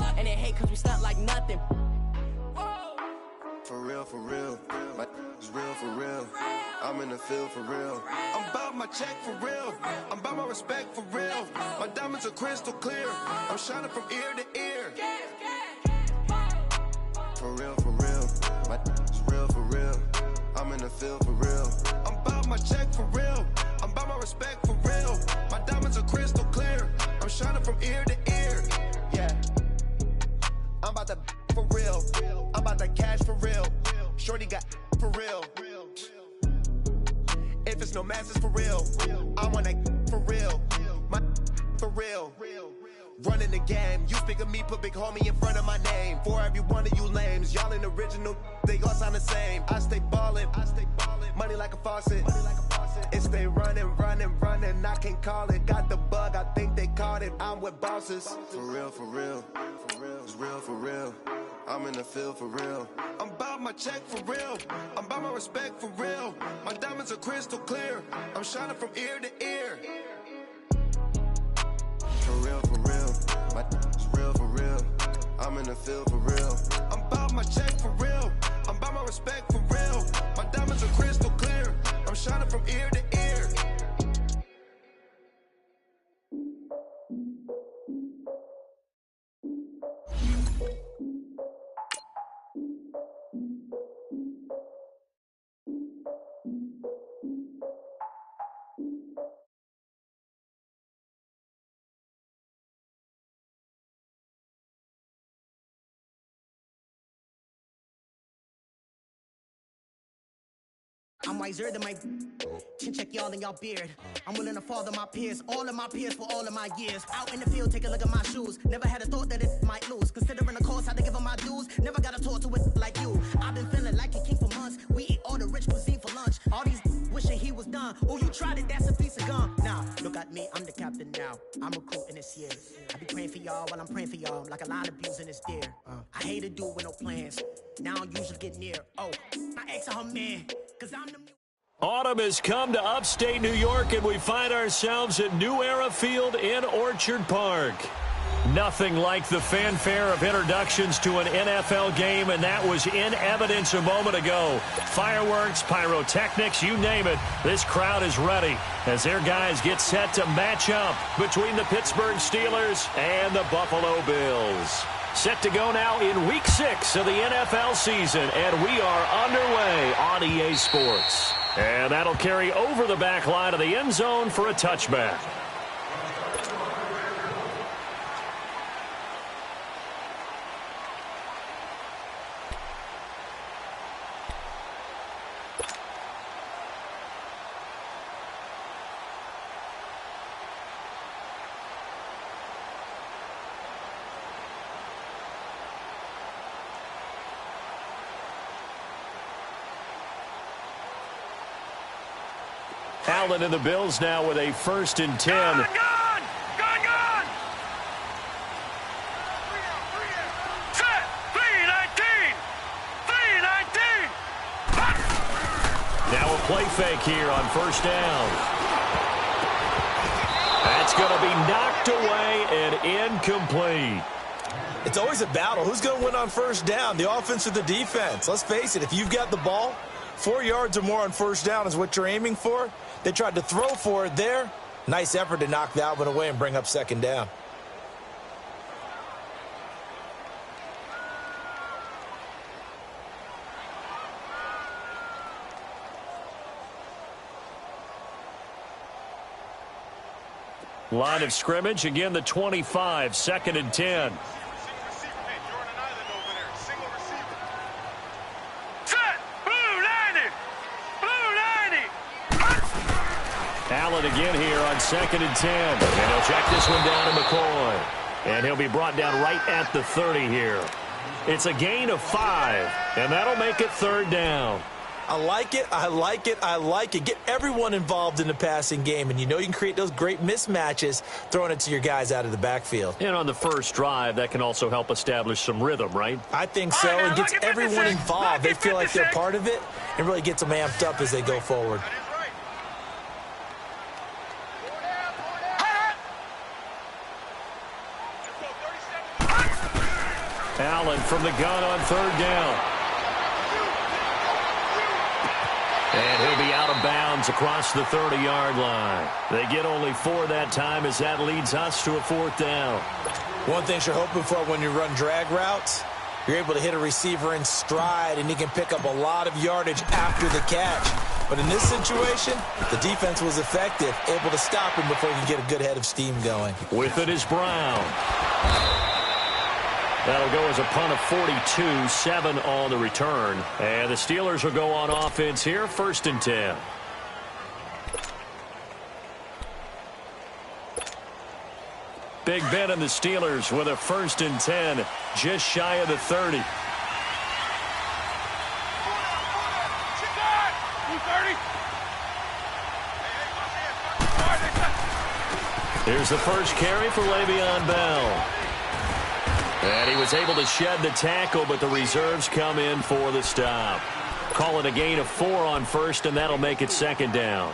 honest. And they hate cause we stunt like nothing. For real, my is real for real. I'm in the field for real. I'm about my check for real. I'm about my respect for real. My diamonds are crystal clear. I'm shining from ear to ear. For real, my is real for real. I'm in the field for real. I'm about my check for real. I'm about my respect for real. My diamonds are crystal clear. I'm shining from ear to ear. Yeah, I'm about to for real. I'm about to cash for real. Shorty got for real. If it's no masses for real, I want that for real. My for real. Running the game. You speak of me, put big homie in front of my name. For every one of you lames, y'all ain't original. They all sound the same. I stay ballin'. Money like a faucet. It stay running. I can't call it. Got the bug, I think they caught it. I'm with bosses. For real. It's real for real. I'm in the field for real. I'm about my check for real. I'm about my respect for real. My diamonds are crystal clear. I'm shining from ear to ear. For real. My is real for real. I'm in the field for real. I'm about my check for real. I'm about my respect for real. My diamonds are crystal clear. I'm shining from ear to ear. I'm wiser than my chin check y'all in y'all beard. I'm willing to father my peers, all of my peers for all of my years. Out in the field, take a look at my shoes. Never had a thought that it might lose. Considering the cost, how to give them my dues. Never got a talk to it like you. I've been feeling like a king for months. We eat all the rich cuisine for lunch. All these wishing he was done. Oh, you tried it, that's a piece of gum. Now, look at me, I'm the captain now. I'm recruiting this year. I be praying for y'all while I'm praying for y'all. Like a lot of abusing this deer. I hate to do with no plans. Now I usually get near. Oh, my ex and her man. Cause I'm the... Autumn has come to upstate New York, and we find ourselves at New Era Field in Orchard Park. Nothing like the fanfare of introductions to an NFL game, and that was in evidence a moment ago. Fireworks, pyrotechnics, you name it. This crowd is ready as their guys get set to match up between the Pittsburgh Steelers and the Buffalo Bills. Set to go now in Week 6 of the NFL season, and we are underway on EA Sports. And that'll carry over the back line of the end zone for a touchback. Allen and the Bills now with a 1st and 10. Gone! Set! 3-19! Now a play fake here on 1st down. That's going to be knocked away and incomplete. It's always a battle. Who's going to win on 1st down, the offense or the defense? Let's face it, if you've got the ball, 4 yards or more on 1st down is what you're aiming for. They tried to throw for it there. Nice effort to knock that one away and bring up 2nd down. Line of scrimmage, again the 25, 2nd and 10. Allen again here on 2nd and 10. And he'll check this one down to McCoy. And he'll be brought down right at the 30 here. It's a gain of 5, and that'll make it 3rd down. I like it. Get everyone involved in the passing game, and you know you can create those great mismatches throwing it to your guys out of the backfield. And on the first drive, that can also help establish some rhythm, right? I think so. It gets everyone involved. They feel like they're part of it and really gets them amped up as they go forward. Allen from the gun on third down. And he'll be out of bounds across the 30-yard line. They get only 4 that time as that leads us to a 4th down. One thing you're hoping for when you run drag routes, you're able to hit a receiver in stride, and he can pick up a lot of yardage after the catch. But in this situation, the defense was effective, able to stop him before he could get a good head of steam going. With it is Brown. That'll go as a punt of 42, 7 on the return. And the Steelers will go on offense here, 1st and 10. Big Ben and the Steelers with a 1st and 10, just shy of the 30. Here's the first carry for Le'Veon Bell. And he was able to shed the tackle, but the reserves come in for the stop. Call it a gain of 4 on 1st, and that'll make it 2nd down.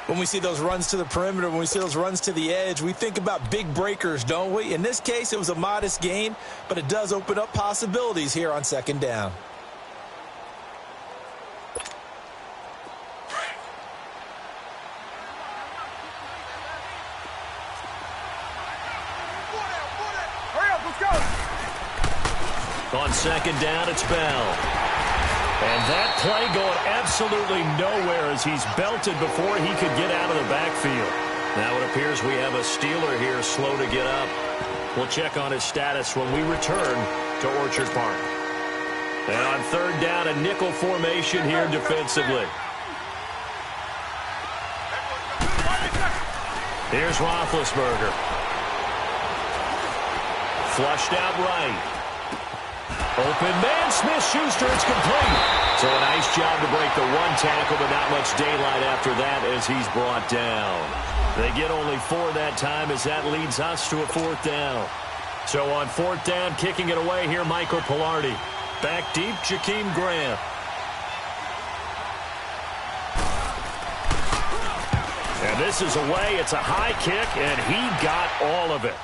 When we see those runs to the perimeter, when we see those runs to the edge, we think about big breakers, don't we? In this case, it was a modest gain, but it does open up possibilities here on 2nd down. On 2nd down, it's Bell. And that play going absolutely nowhere as he's belted before he could get out of the backfield. Now it appears we have a Steeler here slow to get up. We'll check on his status when we return to Orchard Park. And on 3rd down, a nickel formation here defensively. Here's Roethlisberger. Flushed out right. Open man, Smith-Schuster, it's complete. So a nice job to break the 1 tackle, but not much daylight after that as he's brought down. They get only 4 that time as that leads us to a 4th down. So on 4th down, kicking it away here, Michael Pilardi. Back deep, Jakeem Grant. And this is away. It's a high kick, and he got all of it.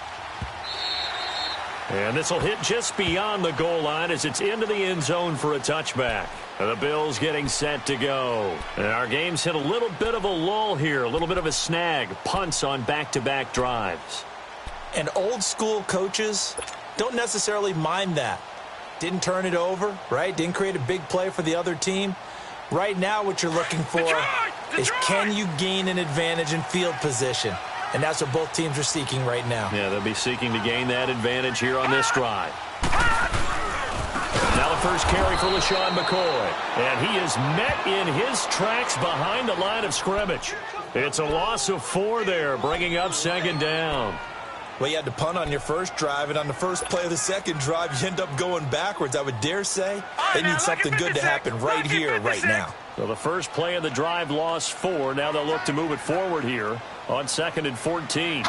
And this will hit just beyond the goal line as it's into the end zone for a touchback. The Bills getting set to go. And our game's hit a little bit of a lull here, a little bit of a snag. Punts on back-to-back drives. And old-school coaches don't necessarily mind that. Didn't turn it over, right? Didn't create a big play for the other team. Right now what you're looking for is can you gain an advantage in field position? And that's what both teams are seeking right now. Yeah, they'll be seeking to gain that advantage here on this drive. Now the first carry for LaShawn McCoy. And he is met in his tracks behind the line of scrimmage. It's a loss of 4 there, bringing up 2nd down. Well, you had to punt on your first drive, and on the first play of the second drive, you end up going backwards. I would dare say they need something good to happen right here, right now. So the first play of the drive lost 4. Now they'll look to move it forward here on 2nd and 14.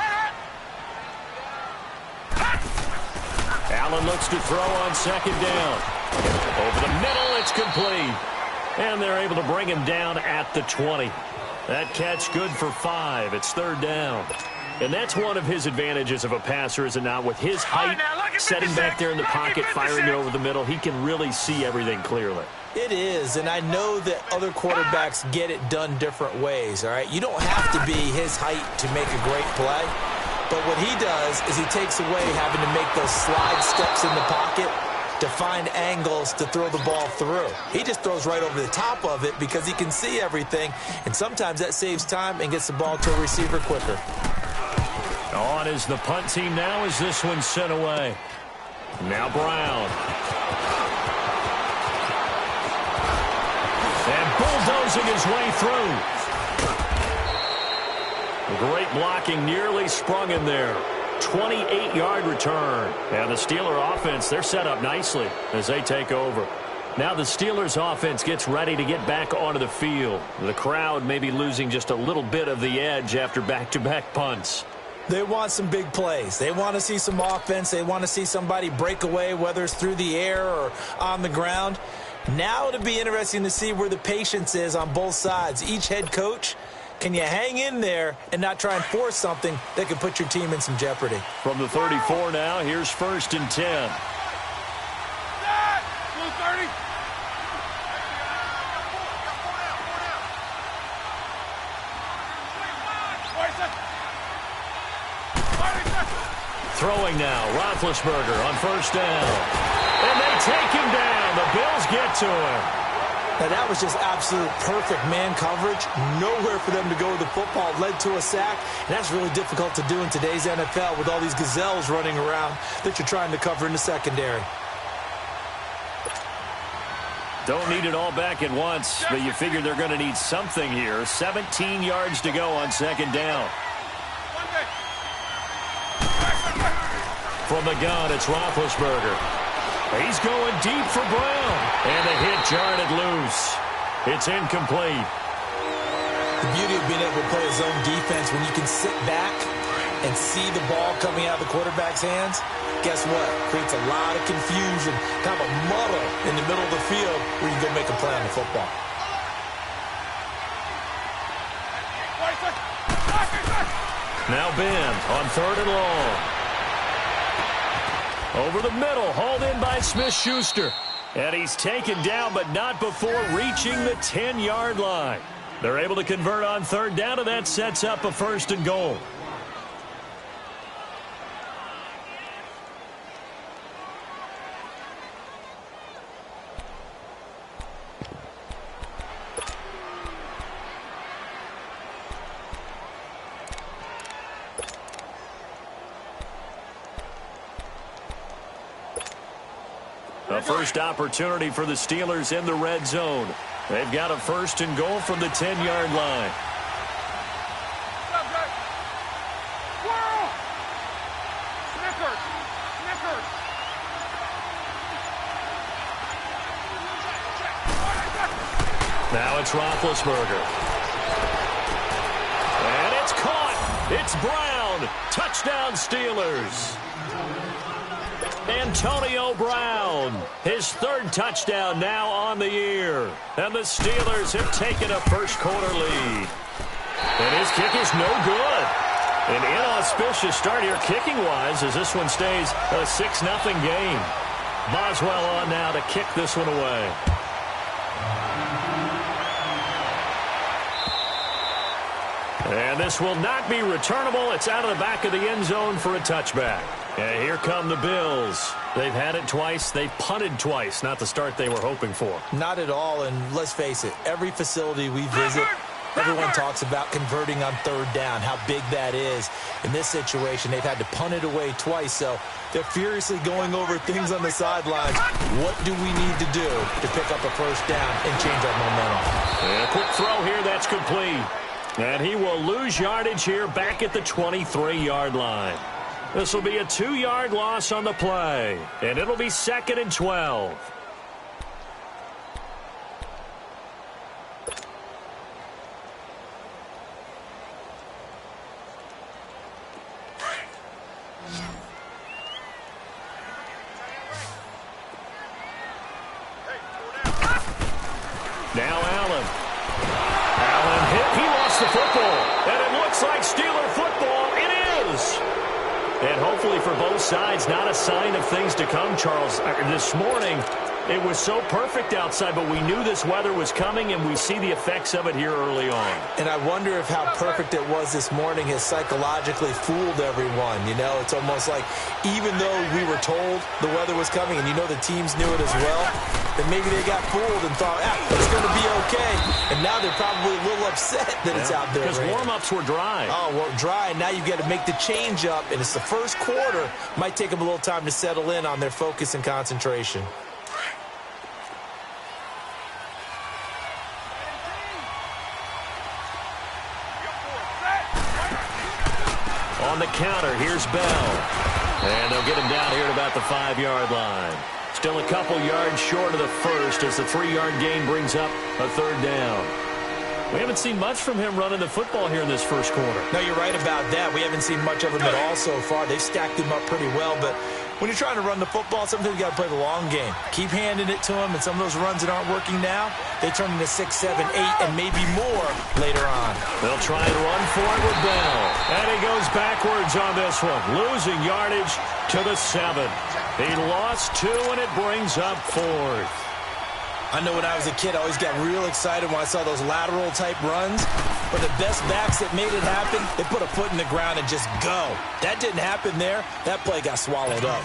Allen looks to throw on 2nd down. Over the middle, it's complete. And they're able to bring him down at the 20. That catch good for 5. It's 3rd down. And that's one of his advantages of a passer, is it not? With his height, setting back there in the pocket, firing it over the middle, he can really see everything clearly. It is, and I know that other quarterbacks get it done different ways, all right? You don't have to be his height to make a great play, but what he does is he takes away having to make those slide steps in the pocket to find angles to throw the ball through. He just throws right over the top of it because he can see everything, and sometimes that saves time and gets the ball to a receiver quicker. On is the punt team now as this one's sent away. Now Brown. And bulldozing his way through. Great blocking, nearly sprung in there. 28-yard return. And the Steeler offense, they're set up nicely as they take over. Now the Steelers offense gets ready to get back onto the field. The crowd may be losing just a little bit of the edge after back-to-back punts. They want some big plays. They want to see some offense. They want to see somebody break away, whether it's through the air or on the ground. Now it'll be interesting to see where the patience is on both sides. Each head coach, can you hang in there and not try and force something that could put your team in some jeopardy? From the 34 now, here's 1st and 10. Throwing now, Roethlisberger on first down. And they take him down. The Bills get to him. Now, that was just absolute perfect man coverage. Nowhere for them to go with the football. Led to a sack. And that's really difficult to do in today's NFL with all these gazelles running around that you're trying to cover in the secondary. Don't need it all back at once, but you figure they're going to need something here. 17 yards to go on second down. From the gun, it's Roethlisberger. He's going deep for Brown. And the hit jarred it loose. It's incomplete. The beauty of being able to play a zone defense when you can sit back and see the ball coming out of the quarterback's hands, guess what? Creates a lot of confusion, kind of a muddle in the middle of the field where you can go make a play on the football. Now Bend on third and long. Over the middle, hauled in by Smith-Schuster. And he's taken down, but not before reaching the 10-yard line. They're able to convert on third down, and that sets up a first and goal. A first opportunity for the Steelers in the red zone. They've got a first and goal from the 10-yard line. Now it's Roethlisberger. And it's caught. It's Brown. Touchdown, Steelers. Antonio Brown, his third touchdown now on the year. And the Steelers have taken a first-quarter lead. And his kick is no good. An inauspicious start here kicking-wise as this one stays a 6-0 game. Boswell on now to kick this one away. And this will not be returnable. It's out of the back of the end zone for a touchback. And here come the Bills. They've had it twice. They've punted twice. Not the start they were hoping for. Not at all, and let's face it, every facility we visit, everyone talks about converting on third down, how big that is. In this situation, they've had to punt it away twice, so they're furiously going over things on the sidelines. What do we need to do to pick up a first down and change our momentum? And a quick throw here, that's complete. And he will lose yardage here back at the 23-yard line. This will be a 2-yard loss on the play, and it'll be 2nd and 12. Now Allen. Allen hit. He lost the football, and it looks like Steeler football. It is. And hopefully for both sides, not a sign of things to come, Charles. This morning, it was so perfect outside, but we knew this weather was coming, and we see the effects of it here early on. And I wonder if how perfect it was this morning has psychologically fooled everyone. You know, it's almost like even though we were told the weather was coming, and you know the teams knew it as well, that maybe they got fooled and thought, it's going to be okay. And now they're probably a little upset that it's out there. Because warm-ups were dry. Oh, well, dry. Now you've got to make the change up, and it's the first quarter. Might take them a little time to settle in on their focus and concentration. On the counter, here's Bell. And they'll get him down here at about the 5-yard line. Still a couple yards short of the first as the 3-yard gain brings up a third down. We haven't seen much from him running the football here in this first quarter. No, you're right about that. We haven't seen much of him at all so far. They've stacked him up pretty well, but when you're trying to run the football, sometimes you got to play the long game. Keep handing it to him, and some of those runs that aren't working now, they turn into 6, 7, 8, and maybe more later on. They'll try and run for it with Bell. And he goes backwards on this one, losing yardage to the 7. He lost 2, and it brings up 4th. I know when I was a kid, I always got real excited when I saw those lateral-type runs. But the best backs that made it happen, they put a foot in the ground and just go. That didn't happen there. That play got swallowed up.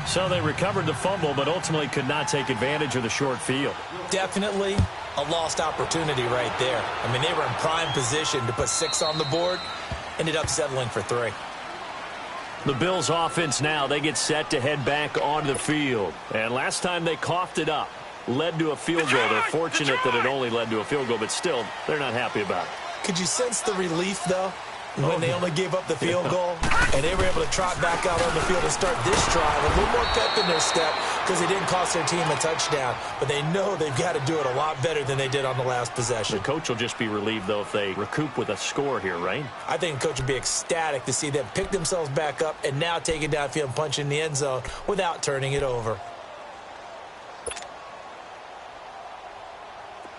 So they recovered the fumble, but ultimately could not take advantage of the short field. Definitely a lost opportunity right there. I mean, they were in prime position to put 6 on the board. Ended up settling for 3. The Bills offense now, they get set to head back onto the field. And last time they coughed it up, led to a field goal. They're fortunate that it only led to a field goal, but still, they're not happy about it. Could you sense the relief, though, when they only gave up the field goal? And they were able to trot back out on the field and start this drive. A little more pep in their step because they didn't cost their team a touchdown. But they know they've got to do it a lot better than they did on the last possession. The coach will just be relieved, though, if they recoup with a score here, right? I think the coach would be ecstatic to see them pick themselves back up and now take it downfield and punch in the end zone without turning it over.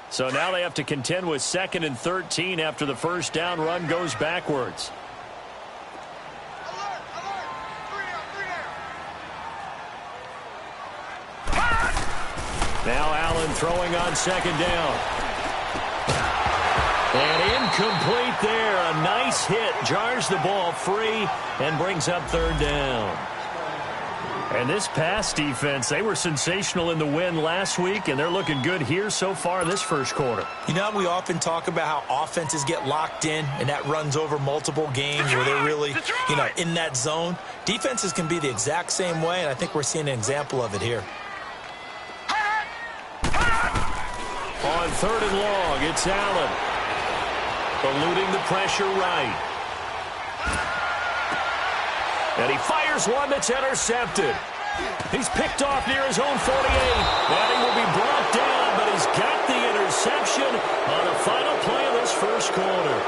So now they have to contend with 2nd and 13 after the first down run goes backwards. Now Allen throwing on 2nd down. And incomplete there. A nice hit. Jars the ball free and brings up 3rd down. And this pass defense, they were sensational in the win last week, and they're looking good here so far in this first quarter. You know, we often talk about how offenses get locked in, and that runs over multiple games where they're really, in that zone. Defenses can be the exact same way, and I think we're seeing an example of it here. On 3rd and long, it's Allen. Eluding the pressure right. And he fires one that's intercepted. He's picked off near his own 48. And he will be brought down, but he's got the interception on the final play of this first quarter.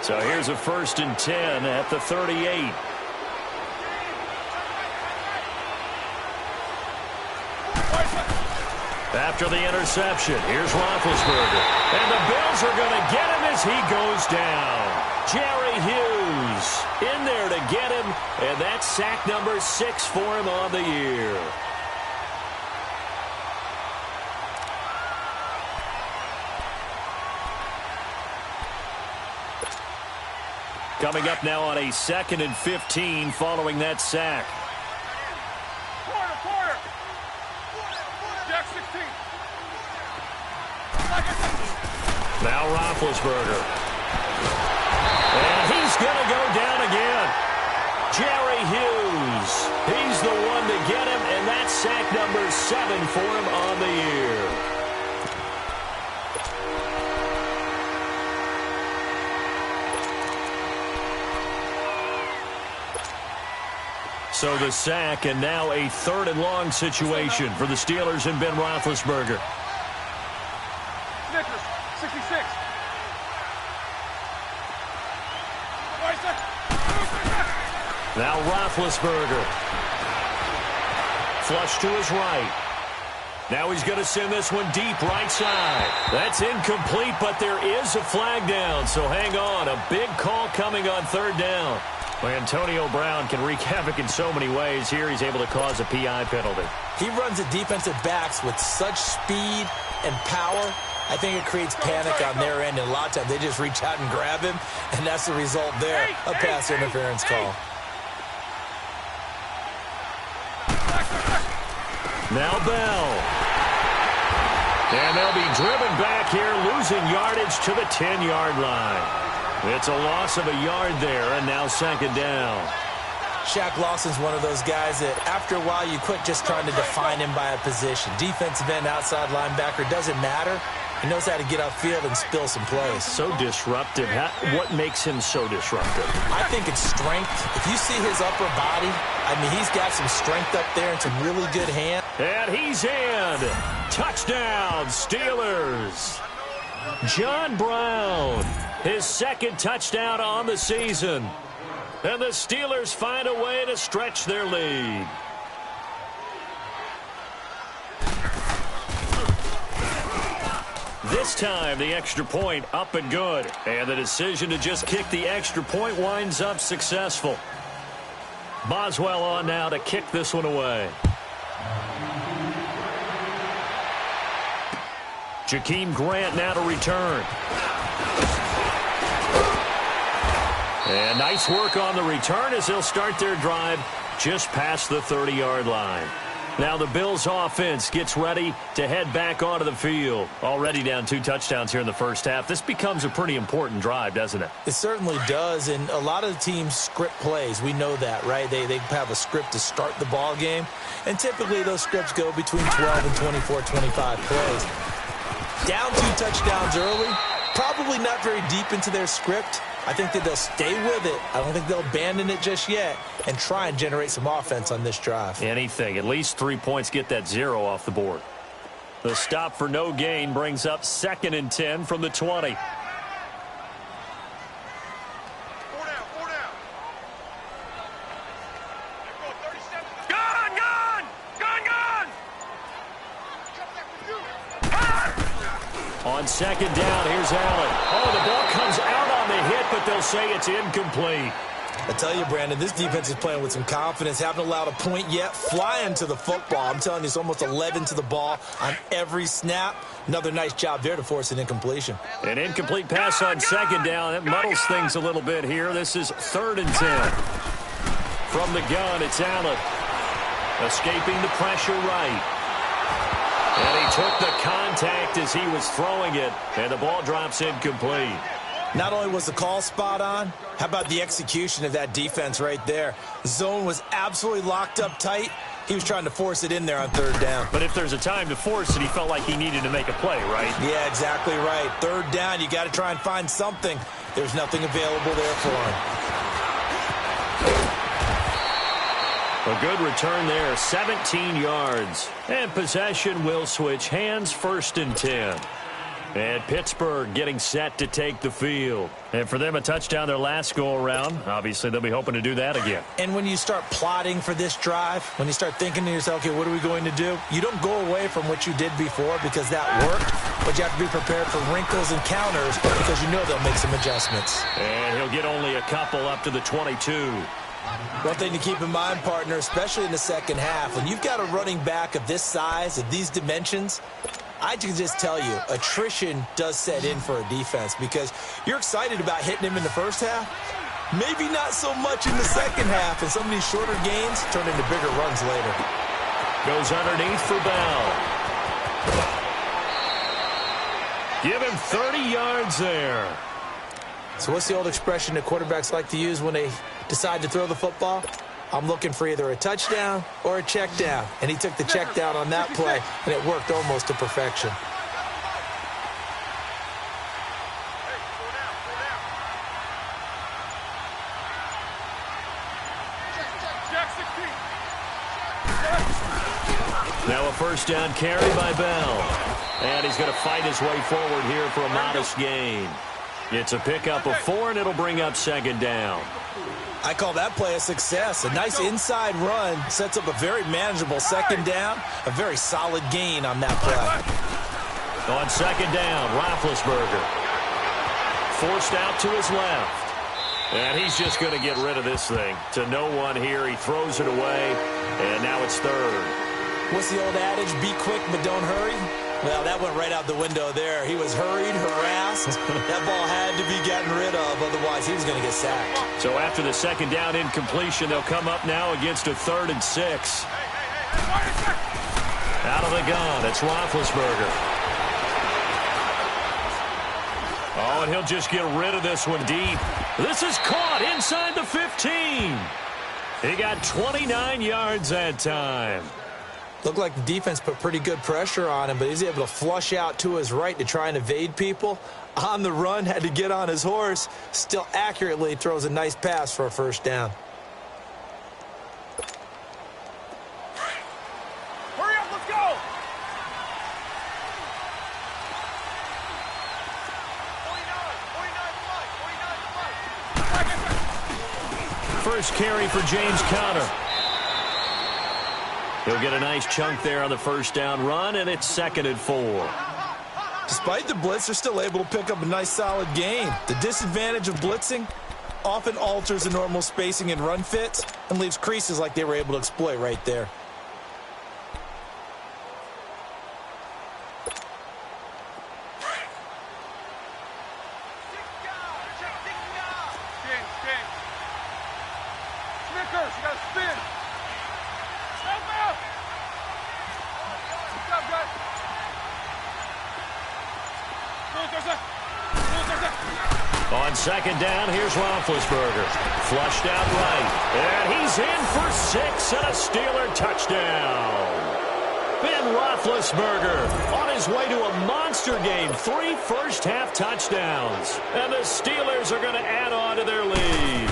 So here's a 1st and 10 at the 38. After the interception, here's Roethlisberger. And the Bills are going to get him as he goes down. Jerry Hughes in there to get him, and that's sack number 6 for him on the year. Coming up now on a 2nd and 15 following that sack. Now Roethlisberger. And he's going to go down again. Jerry Hughes. He's the one to get him, and that's sack number 7 for him on the year. So the sack, and now a 3rd and long situation for the Steelers and Ben Roethlisberger. 66. Now Roethlisberger. Flush to his right. Now he's going to send this one deep right side. That's incomplete, but there is a flag down, so hang on. A big call coming on 3rd down. Well, Antonio Brown can wreak havoc in so many ways. Here he's able to cause a PI penalty. He runs the defensive backs with such speed and power. I think it creates panic on their end, and a lot of times they just reach out and grab him, and that's the result there, a pass interference call. Now Bell. And they'll be driven back here, losing yardage to the 10-yard line. It's a loss of a yard there, and now 2nd down. Shaq Lawson's one of those guys that after a while you quit just trying to define him by a position. Defensive end, outside linebacker, doesn't matter. He knows how to get upfield and spill some plays. So disruptive. What makes him so disruptive? I think it's strength. If you see his upper body, I mean, he's got some strength up there and some really good hands. And he's in. Touchdown, Steelers. John Brown, his 2nd touchdown on the season. And the Steelers find a way to stretch their lead. This time, the extra point up and good. And the decision to just kick the extra point winds up successful. Boswell on now to kick this one away. Jakeem Grant now to return. And nice work on the return as they'll start their drive just past the 30-yard line. Now the Bills offense gets ready to head back onto the field. Already down 2 touchdowns here in the first half. This becomes a pretty important drive, doesn't it? It certainly does, and a lot of the teams script plays. We know that, right? They have a script to start the ball game, and typically those scripts go between 12 and 24, 25 plays. Down 2 touchdowns early, probably not very deep into their script. I think that they'll stay with it. I don't think they'll abandon it just yet and try and generate some offense on this drive. Anything. At least 3 points, get that 0 off the board. The stop for no gain brings up 2nd and 10 from the 20. On 2nd down, here's Allen. Oh, the ball comes out on the hit, but they'll say it's incomplete. I tell you, Brandon, this defense is playing with some confidence. Haven't allowed a point yet. Flying to the football. I'm telling you, it's almost 11 to the ball on every snap. Another nice job there to force an incompletion. An incomplete pass on 2nd down. That muddles things a little bit here. This is 3rd and 10. From the gun, it's Allen. Escaping the pressure right. And he took the contact as he was throwing it, and the ball drops incomplete. Not only was the call spot on, how about the execution of that defense right there? The zone was absolutely locked up tight. He was trying to force it in there on 3rd down. But if there's a time to force it, he felt like he needed to make a play, right? Yeah, exactly right. 3rd down, you got to try and find something. There's nothing available there for him. A good return there, 17 yards. And possession will switch hands, 1st and 10. And Pittsburgh getting set to take the field. And for them, a touchdown their last go-around. Obviously, they'll be hoping to do that again. And when you start plotting for this drive, when you start thinking to yourself, okay, what are we going to do? You don't go away from what you did before because that worked, but you have to be prepared for wrinkles and counters because you know they'll make some adjustments. And he'll get only a couple up to the 22. One thing to keep in mind, partner, especially in the second half, when you've got a running back of this size, of these dimensions, I can just tell you, attrition does set in for a defense because you're excited about hitting him in the first half. Maybe not so much in the second half, and some of these shorter gains turn into bigger runs later. Goes underneath for Bell. Give him 30 yards there. So what's the old expression that quarterbacks like to use when they decide to throw the football? I'm looking for either a touchdown or a check down. And he took the check down on that play, and it worked almost to perfection. Now a 1st down carry by Bell. And he's going to fight his way forward here for a modest gain. It's a pickup of 4, and it'll bring up 2nd down. I call that play a success. A nice inside run sets up a very manageable 2nd down. A very solid gain on that play. On 2nd down, Roethlisberger. Forced out to his left. And he's just going to get rid of this thing. To no one here. He throws it away. And now it's 3rd. What's the old adage? Be quick, but don't hurry. Well, that went right out the window there. He was hurried, harassed. That ball had to be gotten rid of, otherwise he was going to get sacked. So after the 2nd down incompletion, they'll come up now against a 3rd and 6. Out of the gun, it's Roethlisberger. Oh, and he'll just get rid of this one deep. This is caught inside the 15. He got 29 yards that time. Looked like the defense put pretty good pressure on him, but he's able to flush out to his right to try and evade people. On the run, had to get on his horse. Still accurately throws a nice pass for a 1st down. Hurry up, let's go! First carry for James Conner. He'll get a nice chunk there on the 1st down run, and it's 2nd and 4. Despite the blitz, they're still able to pick up a nice, solid gain. The disadvantage of blitzing often alters the normal spacing and run fits and leaves creases like they were able to exploit right there. On second down, here's Roethlisberger. Flushed out right. And he's in for 6 and a Steeler touchdown. Ben Roethlisberger on his way to a monster game. 3 first-half touchdowns. And the Steelers are going to add on to their lead.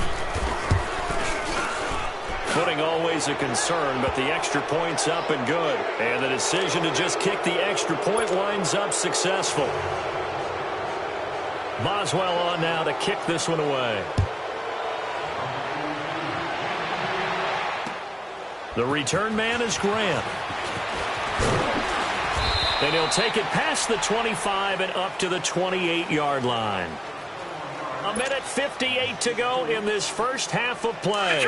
Footing always a concern, but the extra point's up and good. And the decision to just kick the extra point winds up successful. Boswell on now to kick this one away. The return man is Grant. And he'll take it past the 25 and up to the 28-yard line. 1:58 to go in this first half of play.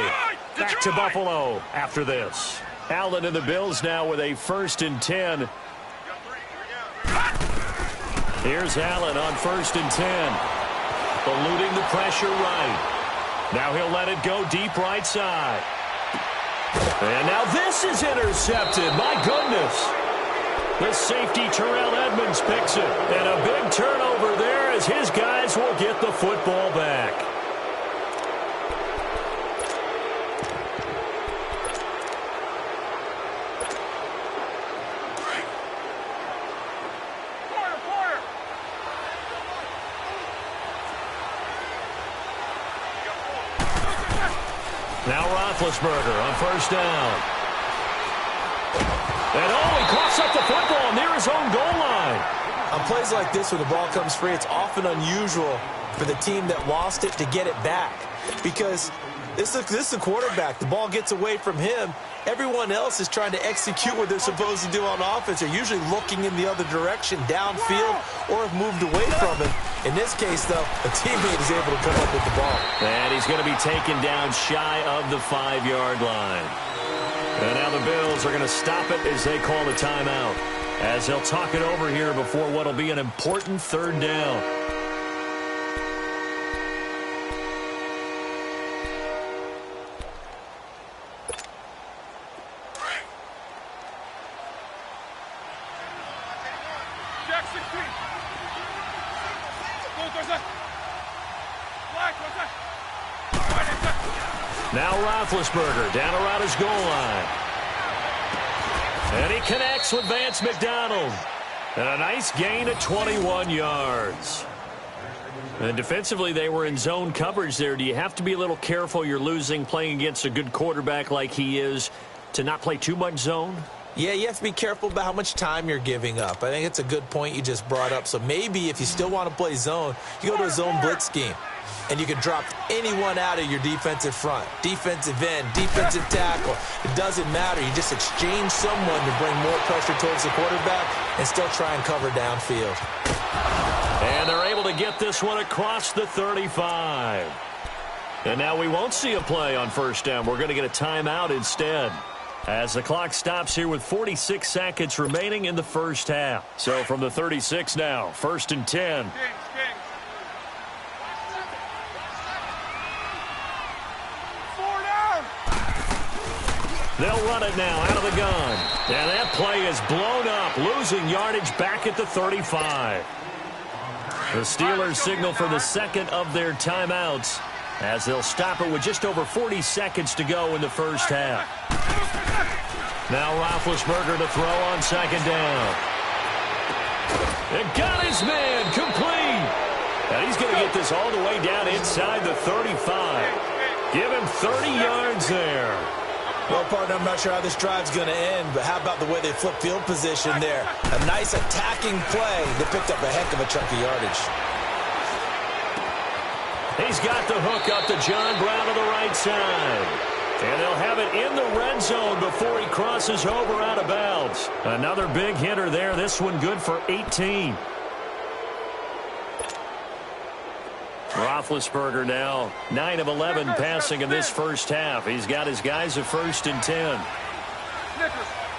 Back to Buffalo after this. Allen and the Bills now with a 1st and 10. Here's Allen on 1st and 10. Eluding the pressure right. Now he'll let it go deep right side. And now this is intercepted. My goodness. The safety Terrell Edmonds picks it. And a big turnover there as his guys will get the football back. Now Roethlisberger on 1st down. And he coughs up the football near his own goal line. On plays like this where the ball comes free, it's often unusual for the team that lost it to get it back. Because this is a quarterback. The ball gets away from him. Everyone else is trying to execute what they're supposed to do on offense. They're usually looking in the other direction, downfield, or have moved away from it. In this case, though, a teammate is able to come up with the ball. And he's going to be taken down shy of the 5-yard line. And now the Bills are going to stop it as they call the timeout. As they'll talk it over here before what will be an important 3rd down. Now Roethlisberger down around his goal line. And he connects with Vance McDonald. And a nice gain of 21 yards. And defensively, they were in zone coverage there. Do you have to be a little careful? You're losing playing against a good quarterback like he is to not play too much zone? Yeah, you have to be careful about how much time you're giving up. I think it's a good point you just brought up. So maybe if you still want to play zone, you go to a zone blitz scheme. And you can drop anyone out of your defensive front. Defensive end, defensive tackle. It doesn't matter. You just exchange someone to bring more pressure towards the quarterback and still try and cover downfield. And they're able to get this one across the 35. And now we won't see a play on 1st down. We're going to get a timeout instead. As the clock stops here with 46 seconds remaining in the first half. So from the 36 now, 1st and 10. They'll run it now out of the gun. And that play is blown up, losing yardage back at the 35. The Steelers signal for the 2nd of their timeouts as they'll stop it with just over 40 seconds to go in the first half. Now Roethlisberger to throw on 2nd down. And got his man complete. And he's going to get this all the way down inside the 35. Give him 30 yards there. Well, partner, I'm not sure how this drive's going to end, but how about the way they flip field position there? A nice attacking play. They picked up a heck of a chunk of yardage. He's got the hook up to John Brown to the right side. And they'll have it in the red zone before he crosses over out of bounds. Another big hitter there. This one good for 18. Roethlisberger now 9 of 11 passing in this first half. He's got his guys at 1st and 10.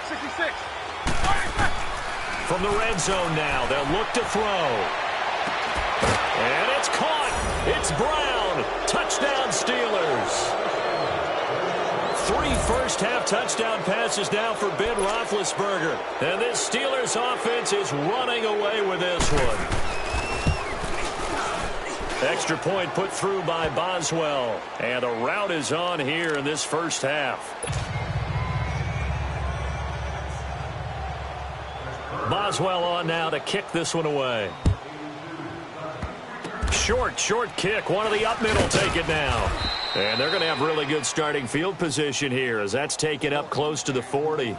66. From the red zone now, they'll look to throw. And it's caught. It's Brown. Touchdown Steelers. 3 first-half touchdown passes now for Ben Roethlisberger. And this Steelers offense is running away with this one. Extra point put through by Boswell. And a rout is on here in this first half. Boswell on now to kick this one away. Short kick. One of the up middle take it now. And they're going to have really good starting field position here as that's taken up close to the 40.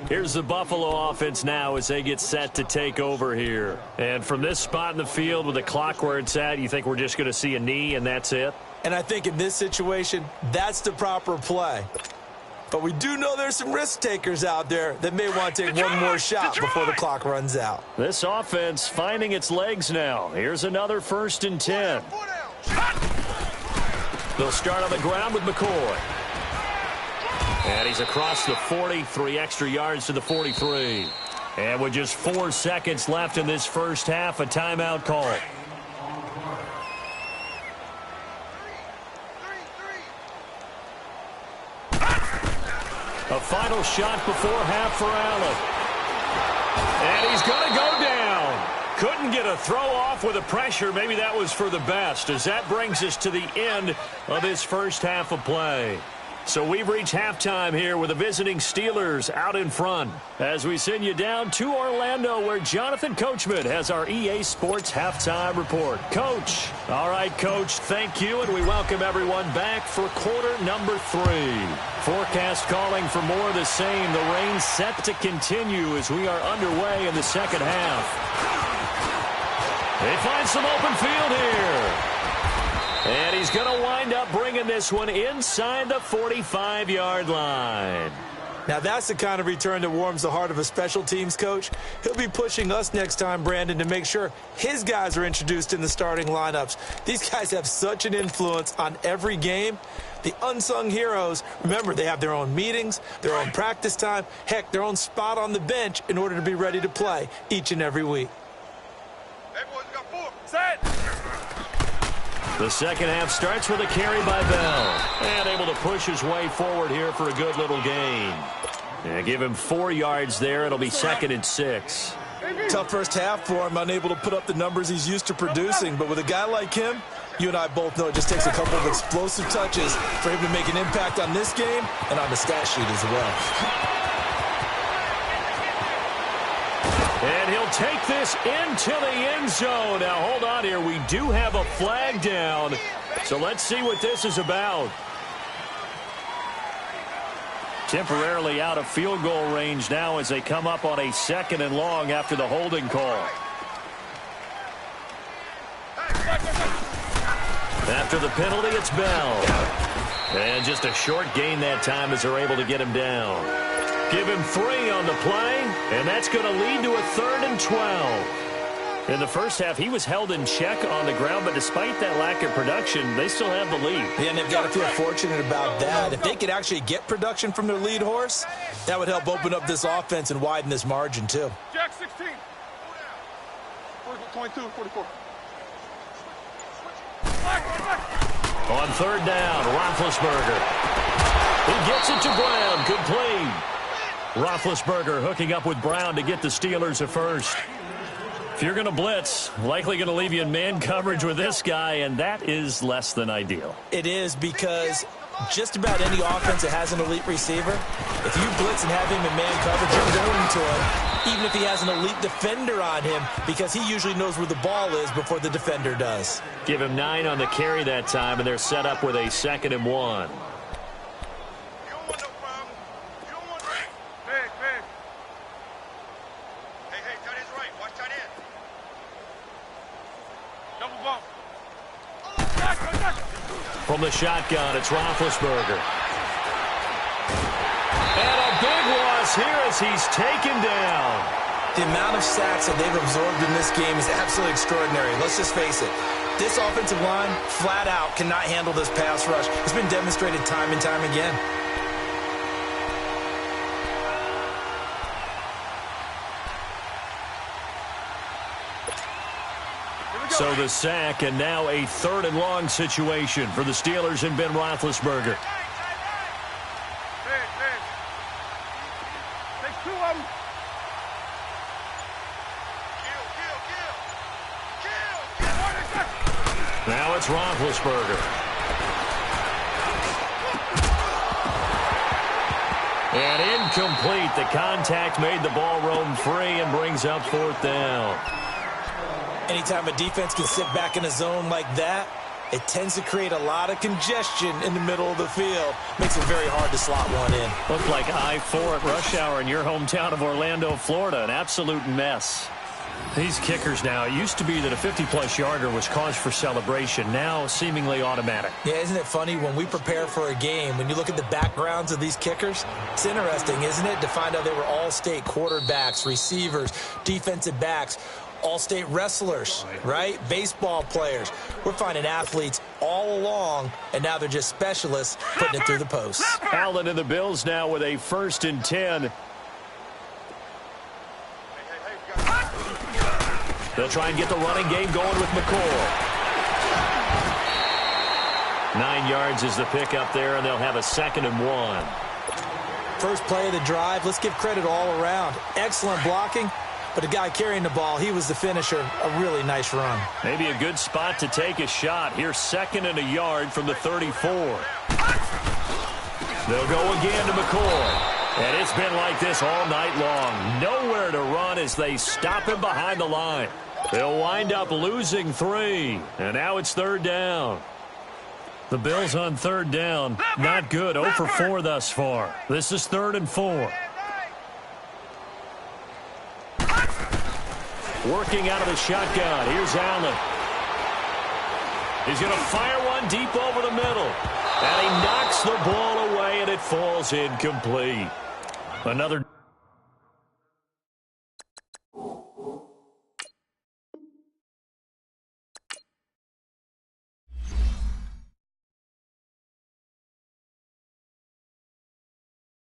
Here's the Buffalo offense now as they get set to take over here. And from this spot in the field with the clock where it's at, you think we're just going to see a knee and that's it? And I think in this situation, that's the proper play. But we do know there's some risk takers out there that may want to take one more shot before the clock runs out. This offense finding its legs now. Here's another 1st and 10. They'll start on the ground with McCoy. And he's across the 40, 3 extra yards to the 43. And with just 4 seconds left in this first half, a timeout call. A final shot before half for Allen. And he's going to go down. Couldn't get a throw off with the pressure. Maybe that was for the best, as that brings us to the end of this first half of play. So we've reached halftime here with the visiting Steelers out in front as we send you down to Orlando where Jonathan Coachman has our EA Sports halftime report. Coach. All right, Coach, thank you, and we welcome everyone back for quarter number 3. Forecast calling for more of the same. The rain set to continue as we are underway in the second half. They find some open field here. And he's going to wind up bringing this one inside the 45-yard line. Now, that's the kind of return that warms the heart of a special teams coach. He'll be pushing us next time, Brandon, to make sure his guys are introduced in the starting lineups. These guys have such an influence on every game. The unsung heroes, remember, they have their own meetings, their own practice time, heck, their own spot on the bench in order to be ready to play each and every week. Hey, boys, we got 4. Set. The second half starts with a carry by Bell. And able to push his way forward here for a good little gain. And give him 4 yards there. It'll be 2nd and 6. Tough first half for him, unable to put up the numbers he's used to producing. But with a guy like him, you and I both know it just takes a couple of explosive touches for him to make an impact on this game and on the stat sheet as well. And he'll take this into the end zone. Now, hold on here. We do have a flag down. So let's see what this is about. Temporarily out of field goal range now as they come up on a 2nd and long after the holding call. After the penalty, it's Bell. And just a short gain that time as they're able to get him down. Give him 3 on the play, and that's going to lead to a 3rd and 12. In the first half, he was held in check on the ground, but despite that lack of production, they still have the lead. Yeah, and they've got to feel fortunate about that. If they could actually get production from their lead horse, that would help open up this offense and widen this margin, too. Jack 16. 22, 44. On 3rd down, Roethlisberger. He gets it to Brown, complete. Roethlisberger hooking up with Brown to get the Steelers at 1st. If you're going to blitz, likely going to leave you in man coverage with this guy, and that is less than ideal. It is, because just about any offense that has an elite receiver, if you blitz and have him in man coverage, you're going to him, even if he has an elite defender on him, because he usually knows where the ball is before the defender does. Give him 9 on the carry that time, and they're set up with a 2nd and 1. From the shotgun, it's Roethlisberger. And a big loss here as he's taken down. The amount of sacks that they've absorbed in this game is absolutely extraordinary. Let's just face it. This offensive line, flat out, cannot handle this pass rush. It's been demonstrated time and time again. So the sack, and now a 3rd and long situation for the Steelers and Ben Roethlisberger. Take 2 of them. Now it's Roethlisberger. And incomplete. The contact made the ball roam free and brings up 4th down. Anytime a defense can sit back in a zone like that, it tends to create a lot of congestion in the middle of the field. Makes it very hard to slot one in. Looked like I-4 at rush hour in your hometown of Orlando, Florida. An absolute mess. These kickers now, it used to be that a 50-plus yarder was cause for celebration. Now seemingly automatic. Yeah, isn't it funny when we prepare for a game, when you look at the backgrounds of these kickers? It's interesting, isn't it, to find out they were all-state quarterbacks, receivers, defensive backs, all-state wrestlers, right? Baseball players. We're finding athletes all along, and now they're just specialists putting it through the post. Allen and the Bills now with a 1st and 10. They'll try and get the running game going with McCoy. 9 yards is the pickup there, and they'll have a 2nd and 1. First play of the drive, let's give credit all around. Excellent blocking. But the guy carrying the ball, he was the finisher. A really nice run. Maybe a good spot to take a shot. Here's 2nd and a yard from the 34. They'll go again to McCoy. And it's been like this all night long. Nowhere to run as they stop him behind the line. They'll wind up losing 3. And now it's 3rd down. The Bills on 3rd down. Not good. 0 for 4 thus far. This is 3rd and 4. Working out of the shotgun. Here's Allen. He's going to fire one deep over the middle. And he knocks the ball away, and it falls incomplete. Another